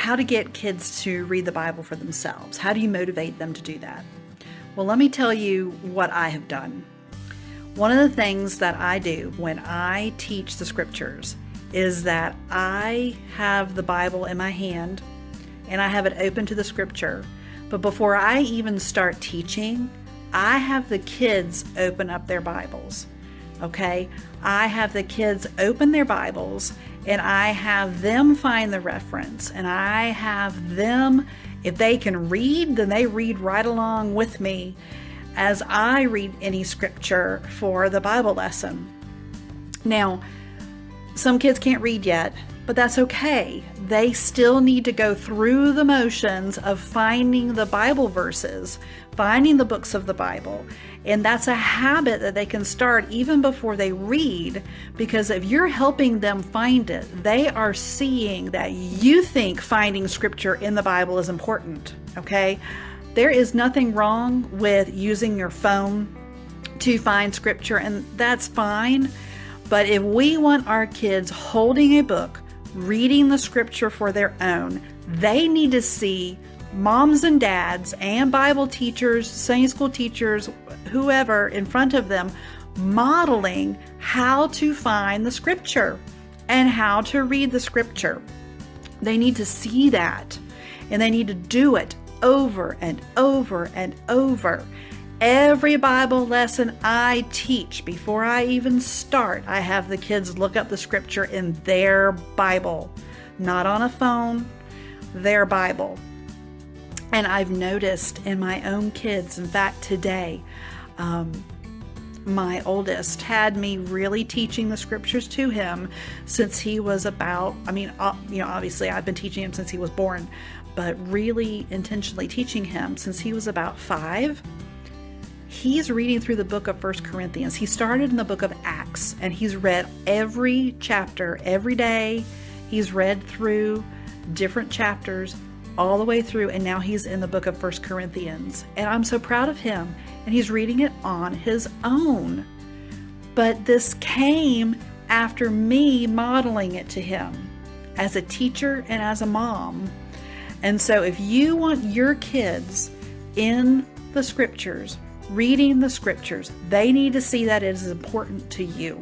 how to get kids to read the Bible for themselves. How do you motivate them to do that? Well, let me tell you what I have done. One of the things that I do when I teach the scriptures is that I have the Bible in my hand and I have it open to the scripture. But before I even start teaching, I have the kids open up their Bibles. Okay? I have the kids open their Bibles and I have them find the reference, and I have them, if they can read, then they read right along with me as I read any scripture for the Bible lesson. Now, some kids can't read yet, but that's okay. They still need to go through the motions of finding the Bible verses, finding the books of the Bible. And that's a habit that they can start even before they read, because if you're helping them find it, they are seeing that you think finding scripture in the Bible is important, okay? There is nothing wrong with using your phone to find scripture, and that's fine. But if we want our kids holding a book, reading the scripture for their own, they need to see moms and dads and Bible teachers, Sunday school teachers, whoever in front of them modeling how to find the scripture and how to read the scripture. They need to see that, and they need to do it over and over and over. Every Bible lesson I teach, before I even start, I have the kids look up the scripture in their Bible, not on a phone, their Bible. And I've noticed in my own kids, in fact, today, my oldest had me really teaching the scriptures to him since he was about, obviously I've been teaching him since he was born, but really intentionally teaching him since he was about 5. He's reading through the book of 1 Corinthians. He started in the book of Acts, and he's read every chapter every day. He's read through different chapters all the way through, and now he's in the book of 1 Corinthians. And I'm so proud of him, and he's reading it on his own. But this came after me modeling it to him as a teacher and as a mom. And so if you want your kids in the scriptures, reading the scriptures, they need to see that it is important to you.